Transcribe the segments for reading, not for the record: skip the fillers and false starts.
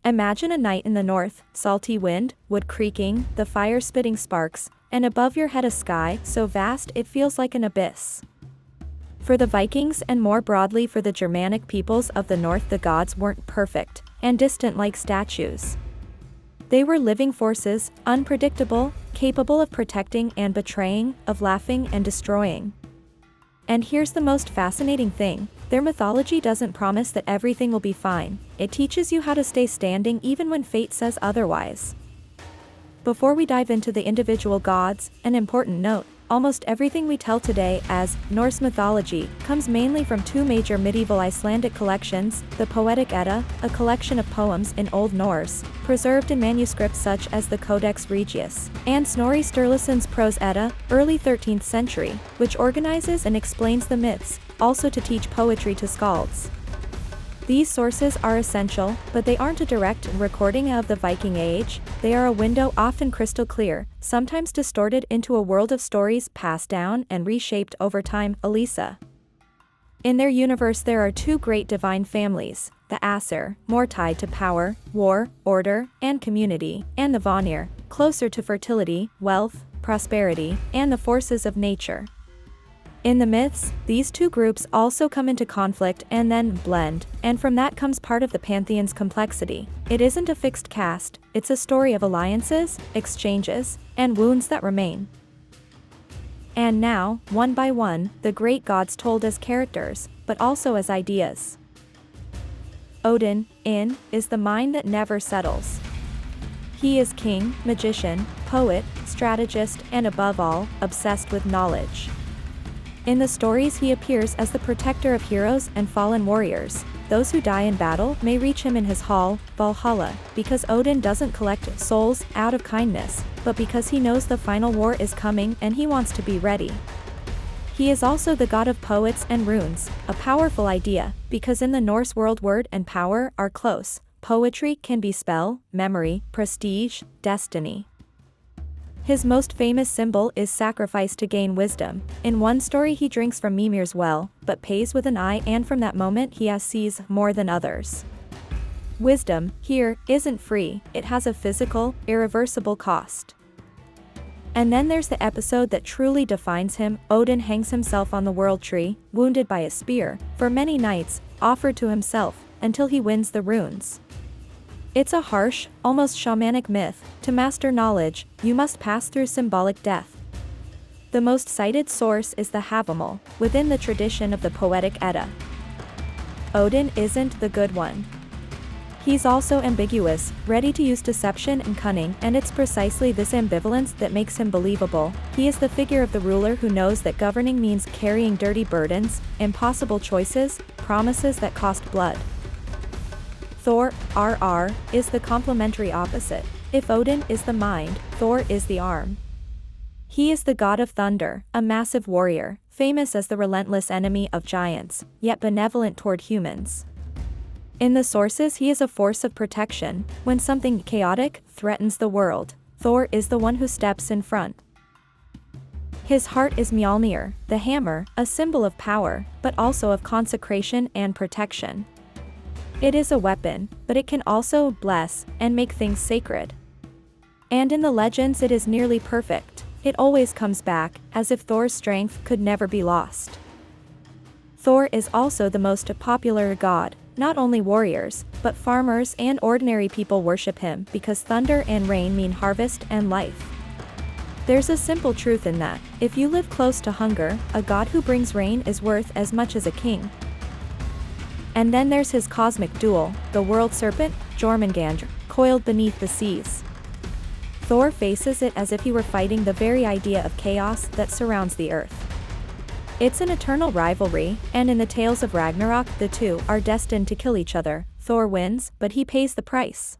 Imagine a night in the north, salty wind, wood creaking, the fire spitting sparks, and above your head a sky so vast it feels like an abyss. For the Vikings and more broadly for the Germanic peoples of the north, the gods weren't perfect and distant like statues. They were living forces, unpredictable, capable of protecting and betraying, of laughing and destroying. And here's the most fascinating thing, their mythology doesn't promise that everything will be fine, it teaches you how to stay standing even when fate says otherwise. Before we dive into the individual gods, an important note, almost everything we tell today as Norse mythology comes mainly from two major medieval Icelandic collections, the Poetic Edda, a collection of poems in Old Norse, preserved in manuscripts such as the Codex Regius, and Snorri Sturluson's Prose Edda, early 13th century, which organizes and explains the myths, also to teach poetry to skalds. These sources are essential, but they aren't a direct recording of the Viking Age, they are a window often crystal clear, sometimes distorted into a world of stories passed down and reshaped over time. Elisa. In their universe there are two great divine families, the Aesir, more tied to power, war, order, and community, and the Vanir, closer to fertility, wealth, prosperity, and the forces of nature. In the myths, these two groups also come into conflict and then blend, and from that comes part of the pantheon's complexity. It isn't a fixed caste, it's a story of alliances, exchanges, and wounds that remain. And now, one by one, the great gods told as characters, but also as ideas. Odin, is the mind that never settles. He is king, magician, poet, strategist, and above all, obsessed with knowledge. In the stories he appears as the protector of heroes and fallen warriors. Those who die in battle may reach him in his hall, Valhalla, because Odin doesn't collect souls out of kindness, but because he knows the final war is coming and he wants to be ready. He is also the god of poets and runes, a powerful idea, because in the Norse world word and power are close. Poetry can be spell, memory, prestige, destiny. His most famous symbol is sacrifice to gain wisdom. In one story he drinks from Mimir's well, but pays with an eye, and from that moment he sees more than others. Wisdom, here, isn't free, it has a physical, irreversible cost. And then there's the episode that truly defines him. Odin hangs himself on the world tree, wounded by a spear, for many nights, offered to himself, until he wins the runes. It's a harsh, almost shamanic myth. To master knowledge, you must pass through symbolic death. The most cited source is the Havamal, within the tradition of the Poetic Edda. Odin isn't the good one. He's also ambiguous, ready to use deception and cunning, and it's precisely this ambivalence that makes him believable. He is the figure of the ruler who knows that governing means carrying dirty burdens, impossible choices, promises that cost blood. Thor, is the complementary opposite. If Odin is the mind, Thor is the arm. He is the god of thunder, a massive warrior, famous as the relentless enemy of giants, yet benevolent toward humans. In the sources he is a force of protection. When something chaotic threatens the world, Thor is the one who steps in front. His heart is Mjolnir, the hammer, a symbol of power, but also of consecration and protection. It is a weapon, but it can also bless and make things sacred. And in the legends it is nearly perfect. It always comes back, as if Thor's strength could never be lost. Thor is also the most popular god. Not only warriors, but farmers and ordinary people worship him because thunder and rain mean harvest and life. There's a simple truth in that. If you live close to hunger, a god who brings rain is worth as much as a king. And then there's his cosmic duel, the world serpent, Jormungandr, coiled beneath the seas. Thor faces it as if he were fighting the very idea of chaos that surrounds the earth. It's an eternal rivalry, and in the tales of Ragnarok, the two are destined to kill each other. Thor wins, but he pays the price.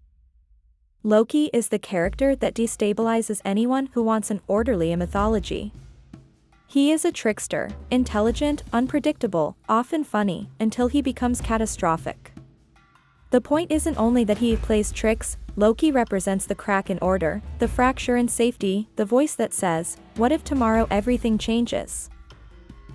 Loki is the character that destabilizes anyone who wants an orderly mythology. He is a trickster, intelligent, unpredictable, often funny, until he becomes catastrophic. The point isn't only that he plays tricks. Loki represents the crack in order, the fracture in safety, the voice that says, "What if tomorrow everything changes?"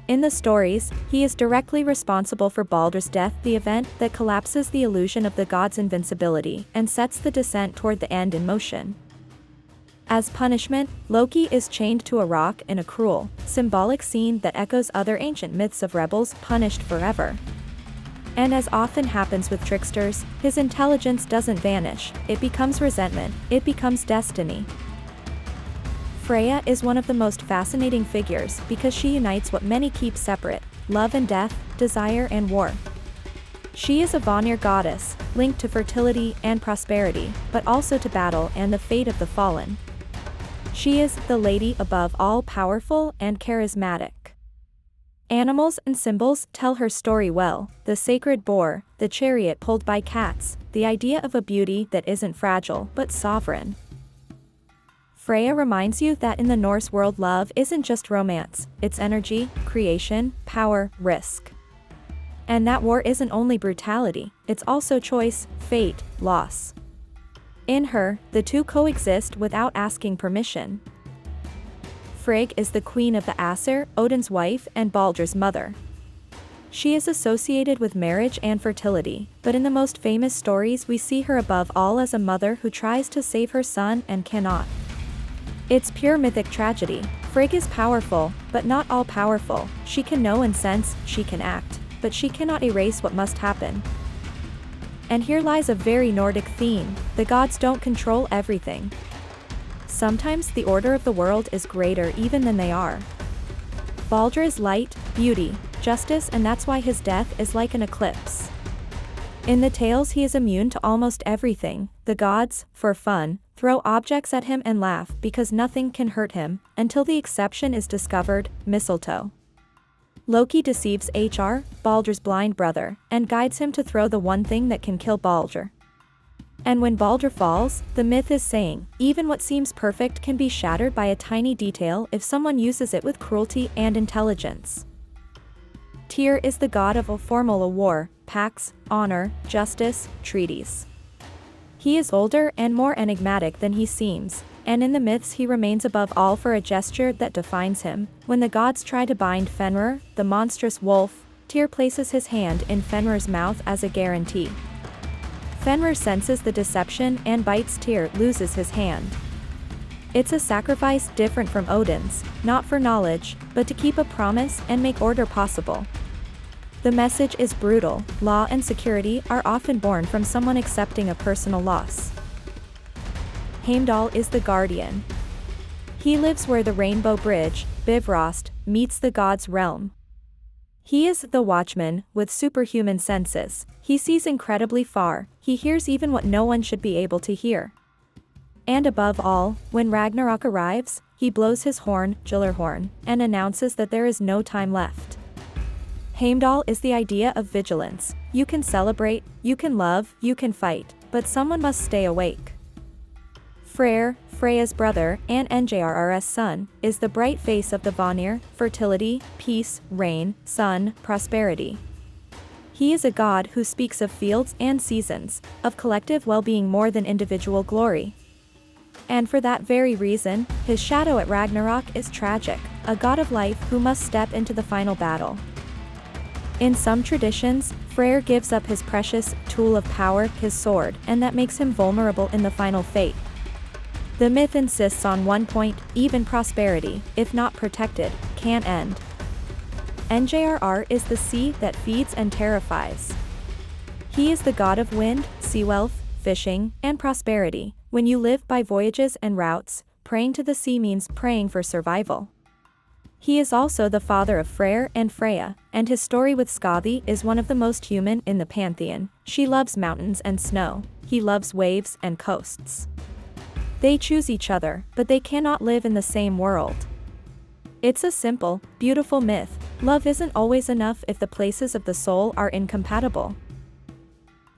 In the stories, he is directly responsible for Baldur's death, the event that collapses the illusion of the god's invincibility and sets the descent toward the end in motion. As punishment, Loki is chained to a rock in a cruel, symbolic scene that echoes other ancient myths of rebels punished forever. And as often happens with tricksters, his intelligence doesn't vanish, it becomes resentment, it becomes destiny. Freya is one of the most fascinating figures because she unites what many keep separate: love and death, desire and war. She is a Vanir goddess, linked to fertility and prosperity, but also to battle and the fate of the fallen. She is the lady above all, powerful and charismatic. Animals and symbols tell her story well: the sacred boar, the chariot pulled by cats, the idea of a beauty that isn't fragile but sovereign. Freya reminds you that in the Norse world, love isn't just romance, it's energy, creation, power, risk. And that war isn't only brutality, it's also choice, fate, loss. In her, the two coexist without asking permission. Frigg is the queen of the Aesir, Odin's wife and Baldur's mother. She is associated with marriage and fertility, but in the most famous stories we see her above all as a mother who tries to save her son and cannot. It's pure mythic tragedy. Frigg is powerful, but not all-powerful. She can know and sense, she can act, but she cannot erase what must happen. And here lies a very Nordic theme: the gods don't control everything. Sometimes the order of the world is greater even than they are. Baldur is light, beauty, justice, and that's why his death is like an eclipse. In the tales he is immune to almost everything. The gods, for fun, throw objects at him and laugh because nothing can hurt him, until the exception is discovered: mistletoe. Loki deceives Hr, Baldur's blind brother, and guides him to throw the one thing that can kill Baldur. And when Baldur falls, the myth is saying, even what seems perfect can be shattered by a tiny detail if someone uses it with cruelty and intelligence. Tyr is the god of a formula: war, pacts, honor, justice, treaties. He is older and more enigmatic than he seems, and in the myths he remains above all for a gesture that defines him. When the gods try to bind Fenrir, the monstrous wolf, Tyr places his hand in Fenrir's mouth as a guarantee. Fenrir senses the deception and bites Tyr, loses his hand. It's a sacrifice different from Odin's, not for knowledge, but to keep a promise and make order possible. The message is brutal: law and security are often born from someone accepting a personal loss. Heimdall is the guardian. He lives where the Rainbow Bridge, Bifrost, meets the gods' realm. He is the watchman, with superhuman senses. He sees incredibly far, he hears even what no one should be able to hear. And above all, when Ragnarok arrives, he blows his horn, Gjallarhorn, and announces that there is no time left. Heimdall is the idea of vigilance. You can celebrate, you can love, you can fight, but someone must stay awake. Freyr, Freya's brother and Njr's son, is the bright face of the Vanir: fertility, peace, rain, sun, prosperity. He is a god who speaks of fields and seasons, of collective well-being more than individual glory. And for that very reason, his shadow at Ragnarok is tragic: a god of life who must step into the final battle. In some traditions, Freyr gives up his precious tool of power, his sword, and that makes him vulnerable in the final fate. The myth insists on one point: even prosperity, if not protected, can end. Njr is the sea that feeds and terrifies. He is the god of wind, sea wealth, fishing, and prosperity. When you live by voyages and routes, praying to the sea means praying for survival. He is also the father of Freyr and Freya, and his story with Skadi is one of the most human in the pantheon. She loves mountains and snow, he loves waves and coasts. They choose each other, but they cannot live in the same world. It's a simple, beautiful myth. Love isn't always enough if the places of the soul are incompatible.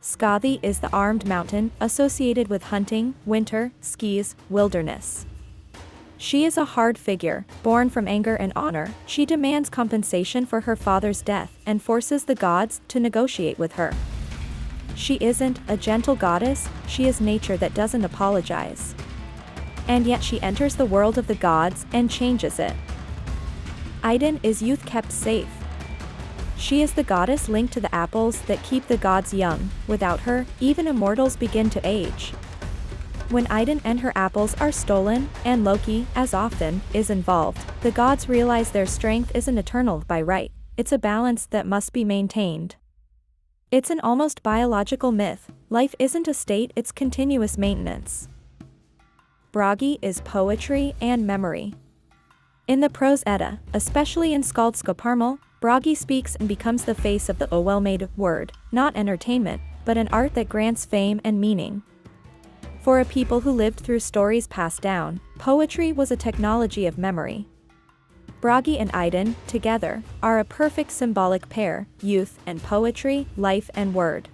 Skadi is the armed mountain, associated with hunting, winter, skis, wilderness. She is a hard figure, born from anger and honor. She demands compensation for her father's death and forces the gods to negotiate with her. She isn't a gentle goddess, she is nature that doesn't apologize. And yet she enters the world of the gods and changes it. Idun is youth kept safe. She is the goddess linked to the apples that keep the gods young. Without her, even immortals begin to age. When Idun and her apples are stolen, and Loki, as often, is involved, the gods realize their strength isn't eternal by right, it's a balance that must be maintained. It's an almost biological myth, life isn't a state, it's continuous maintenance. Bragi is poetry and memory. In the Prose Edda, especially in Skaldskaparmal, Bragi speaks and becomes the face of the well-made word, not entertainment, but an art that grants fame and meaning. For a people who lived through stories passed down, poetry was a technology of memory. Bragi and Idun, together, are a perfect symbolic pair, youth and poetry, life and word.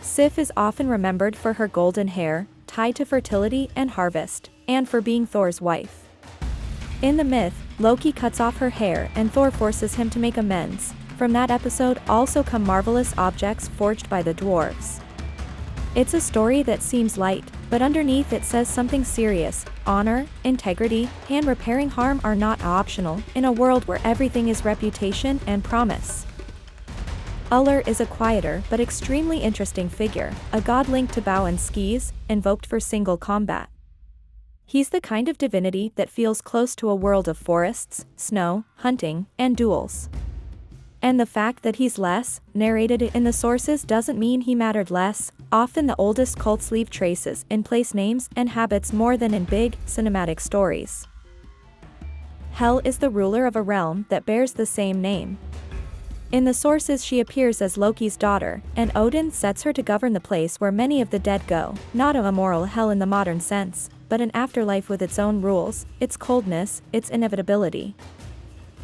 Sif is often remembered for her golden hair, tied to fertility and harvest, and for being Thor's wife. In the myth, Loki cuts off her hair and Thor forces him to make amends. From that episode also come marvelous objects forged by the dwarves. It's a story that seems light, but underneath it says something serious. Honor, integrity, and repairing harm are not optional in a world where everything is reputation and promise. Ullr is a quieter but extremely interesting figure, a god linked to bow and skis, invoked for single combat. He's the kind of divinity that feels close to a world of forests, snow, hunting, and duels. And the fact that he's less narrated in the sources doesn't mean he mattered less. Often the oldest cults leave traces in place names and habits more than in big, cinematic stories. Hel is the ruler of a realm that bears the same name. In the sources she appears as Loki's daughter, and Odin sets her to govern the place where many of the dead go, not a moral hell in the modern sense, but an afterlife with its own rules, its coldness, its inevitability.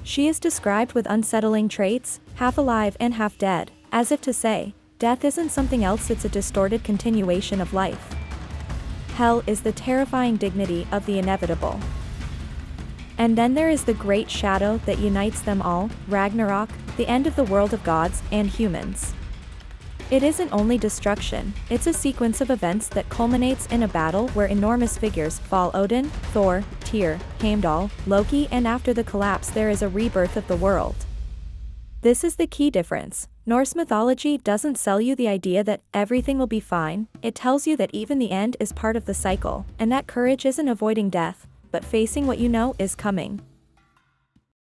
She is described with unsettling traits, half alive and half dead, as if to say, death isn't something else, it's a distorted continuation of life. Hel is the terrifying dignity of the inevitable. And then there is the great shadow that unites them all, Ragnarok, the end of the world of gods and humans. It isn't only destruction, it's a sequence of events that culminates in a battle where enormous figures fall: Odin, Thor, Tyr, Heimdall, Loki, and after the collapse there is a rebirth of the world. This is the key difference. Norse mythology doesn't sell you the idea that everything will be fine, it tells you that even the end is part of the cycle, and that courage isn't avoiding death, but facing what you know is coming.